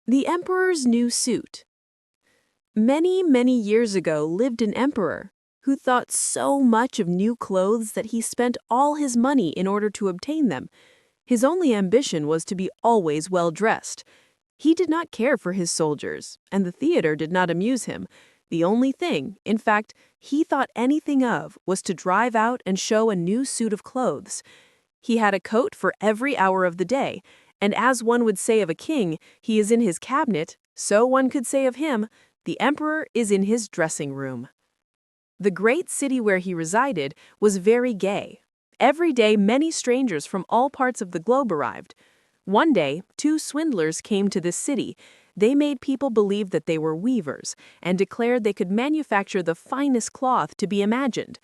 The Emperor's New Suit. Many, many years ago lived an emperor who thought so much of new clothes that he spent all his money in order to obtain them. His only ambition was to be always well dressed. He did not care for his soldiers, and the theater did not amuse him. The only thing, in fact, he thought anything of was to drive out and show a new suit of clothes. He had a coat for every hour of the day, and as one would say of a king, he is in his cabinet, so one could say of him, the emperor is in his dressing room. The great city where he resided was very gay. Every day many strangers from all parts of the globe arrived. One day, two swindlers came to this city. They made people believe that they were weavers and declared they could manufacture the finest cloth to be imagined.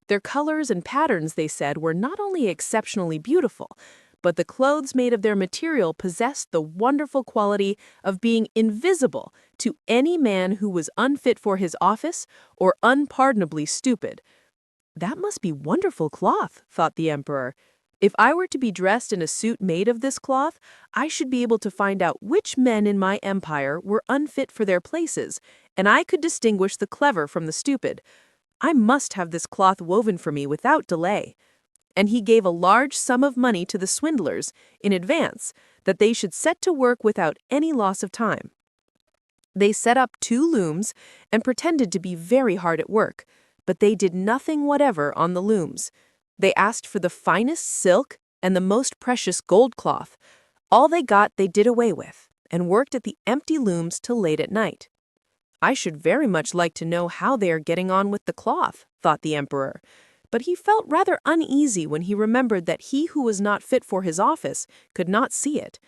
Their colors and patterns, they said, were not only exceptionally beautiful, but the clothes made of their material possessed the wonderful quality of being invisible to any man who was unfit for his office or unpardonably stupid. That must be wonderful cloth, thought the emperor. If I were to be dressed in a suit made of this cloth, I should be able to find out which men in my empire were unfit for their places, and I could distinguish the clever from the stupid. I must have this cloth woven for me without delay. And he gave a large sum of money to the swindlers in advance that they should set to work without any loss of time. They set up 2 looms and pretended to be very hard at work, but they did nothing whatever on the looms. They asked for the finest silk and the most precious gold cloth. All they got they did away with, and worked at the empty looms till late at night. I should very much like to know how they are getting on with the cloth, thought the emperor. But he felt rather uneasy when he remembered that he who was not fit for his office could not see it.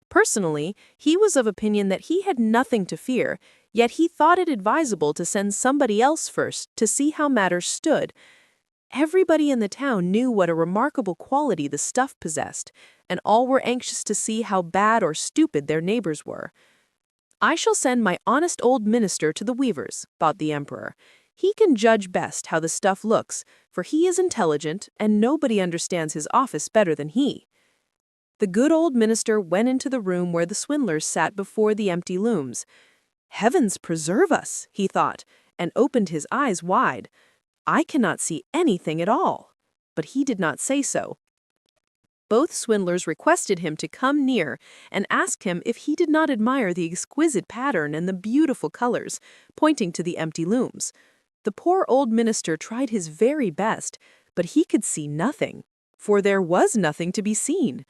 Personally, he was of opinion that he had nothing to fear, yet he thought it advisable to send somebody else first to see how matters stood. Everybody in the town knew what a remarkable quality the stuff possessed, and all were anxious to see how bad or stupid their neighbors were. I shall send my honest old minister to the weavers, thought the emperor. He can judge best how the stuff looks, for he is intelligent, and nobody understands his office better than he. The good old minister went into the room where the swindlers sat before the empty looms. Heavens preserve us, he thought, and opened his eyes wide. I cannot see anything at all. But he did not say so. Both swindlers requested him to come near and asked him if he did not admire the exquisite pattern and the beautiful colors, pointing to the empty looms. The poor old minister tried his very best, but he could see nothing, for there was nothing to be seen.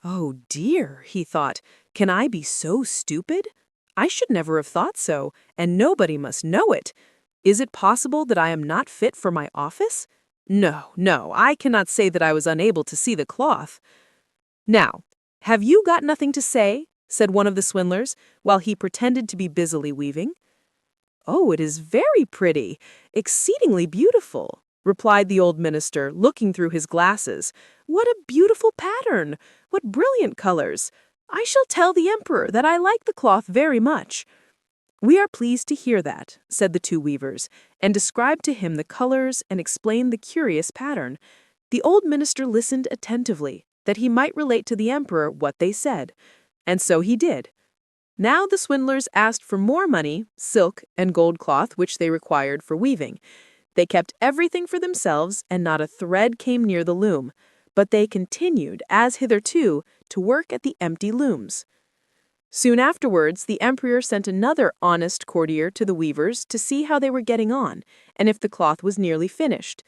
Oh dear, he thought, can I be so stupid? I should never have thought so, and nobody must know it. Is it possible that I am not fit for my office? No, I cannot say that I was unable to see the cloth. Now, have you got nothing to say? Said one of the swindlers, while he pretended to be busily weaving. Oh, it is very pretty, exceedingly beautiful, replied the old minister, looking through his glasses. What a beautiful pattern! What brilliant colors! I shall tell the emperor that I like the cloth very much. We are pleased to hear that, said the 2 weavers, and described to him the colors and explained the curious pattern. The old minister listened attentively, that he might relate to the emperor what they said, and so he did. Now the swindlers asked for more money, silk, and gold cloth which they required for weaving. They kept everything for themselves, and not a thread came near the loom, but they continued, as hitherto, to work at the empty looms. Soon afterwards, the emperor sent another honest courtier to the weavers to see how they were getting on, and if the cloth was nearly finished.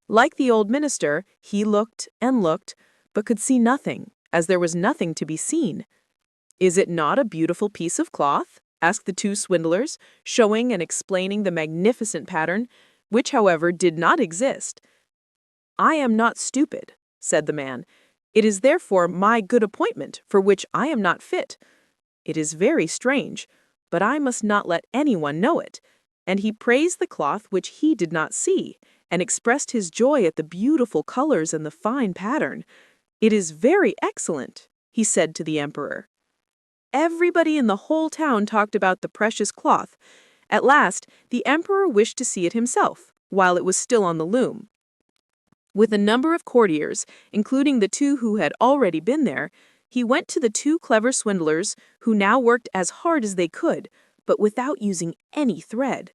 Like the old minister, he looked and looked, but could see nothing, as there was nothing to be seen. Is it not a beautiful piece of cloth? Asked the 2 swindlers, showing and explaining the magnificent pattern, which, however, did not exist. I am not stupid, said the man. It is therefore my good appointment, for which I am not fit. It is very strange, but I must not let anyone know it. And he praised the cloth which he did not see, and expressed his joy at the beautiful colors and the fine pattern. It is very excellent, he said to the emperor. Everybody in the whole town talked about the precious cloth. At last, the emperor wished to see it himself, while it was still on the loom. With a number of courtiers, including the 2 who had already been there, He went to the two clever swindlers, who now worked as hard as they could, but without using any thread.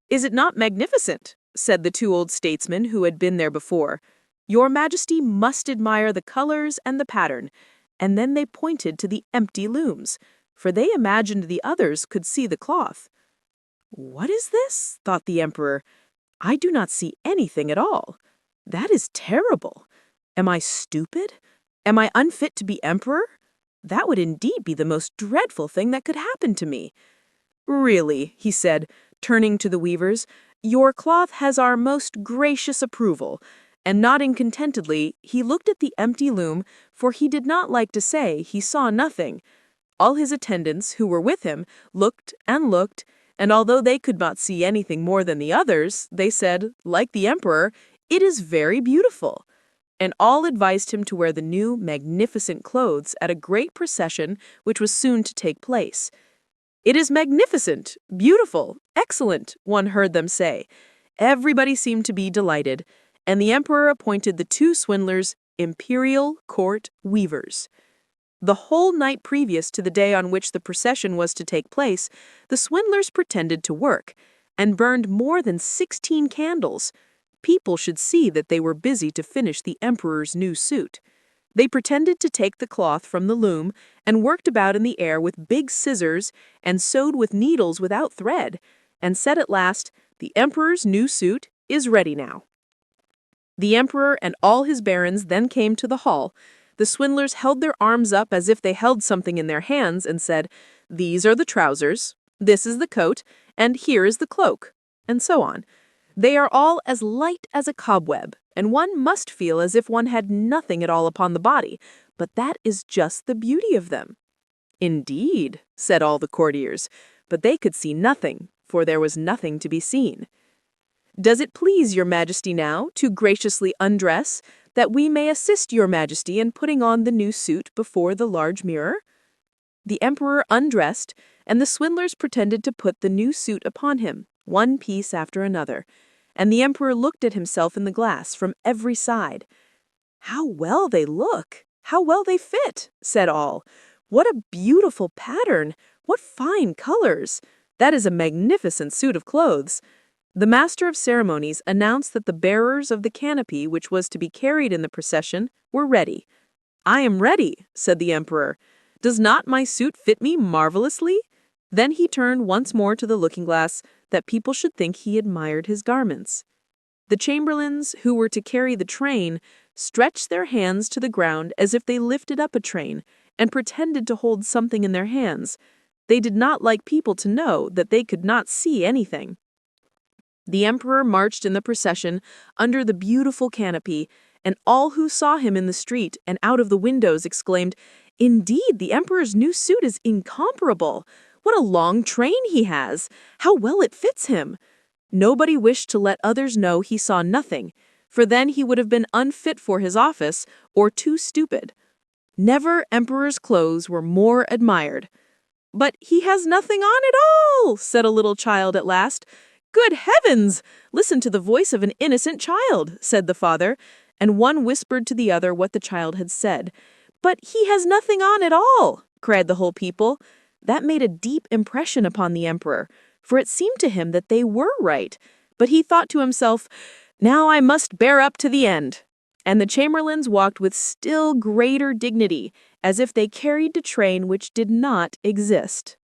"Is it not magnificent?" said the two old statesmen who had been there before. "Your Majesty must admire the colors and the pattern." And then they pointed to the empty looms, for they imagined the others could see the cloth. "What is this?" thought the emperor. "I do not see anything at all. That is terrible. Am I stupid? Am I unfit to be emperor? That would indeed be the most dreadful thing that could happen to me." "Really," he said, turning to the weavers, "your cloth has our most gracious approval." And nodding contentedly, he looked at the empty loom, for he did not like to say he saw nothing. All his attendants, who were with him, looked, and although they could not see anything more than the others, they said, like the emperor, "It is very beautiful." And all advised him to wear the new, magnificent clothes at a great procession which was soon to take place. "It is magnificent, beautiful, excellent," one heard them say. Everybody seemed to be delighted, and the emperor appointed the two swindlers imperial court weavers. The whole night previous to the day on which the procession was to take place, the swindlers pretended to work, and burned more than 16 candles. People should see that they were busy to finish the emperor's new suit. They pretended to take the cloth from the loom, and worked about in the air with big scissors, and sewed with needles without thread, and said at last, "The emperor's new suit is ready now." The emperor and all his barons then came to the hall. The swindlers held their arms up as if they held something in their hands and said, "These are the trousers, this is the coat, and here is the cloak," and so on. They are all as light as a cobweb, and one must feel as if one had nothing at all upon the body, but that is just the beauty of them. "Indeed," said all the courtiers, but they could see nothing, for there was nothing to be seen. "Does it please your Majesty now to graciously undress, that we may assist your Majesty in putting on the new suit before the large mirror?" The emperor undressed, and the swindlers pretended to put the new suit upon him, one piece after another, and the emperor looked at himself in the glass from every side. "How well they look! How well they fit!" said all. "What a beautiful pattern! What fine colors! That is a magnificent suit of clothes." The master of ceremonies announced that the bearers of the canopy which was to be carried in the procession were ready. "I am ready," said the emperor. "Does not my suit fit me marvelously?" Then he turned once more to the looking-glass, that people should think he admired his garments. The chamberlains, who were to carry the train, stretched their hands to the ground as if they lifted up a train, and pretended to hold something in their hands. They did not like people to know that they could not see anything. The emperor marched in the procession under the beautiful canopy, and all who saw him in the street and out of the windows exclaimed, "Indeed, the emperor's new suit is incomparable! What a long train he has! How well it fits him!" Nobody wished to let others know he saw nothing, for then he would have been unfit for his office or too stupid. Never emperor's clothes were more admired. "But he has nothing on at all," said a little child at last. "Good heavens! Listen to the voice of an innocent child," said the father, and one whispered to the other what the child had said. "But he has nothing on at all," cried the whole people. That made a deep impression upon the emperor, for it seemed to him that they were right, but he thought to himself, "Now I must bear up to the end." And the chamberlains walked with still greater dignity, as if they carried a train which did not exist.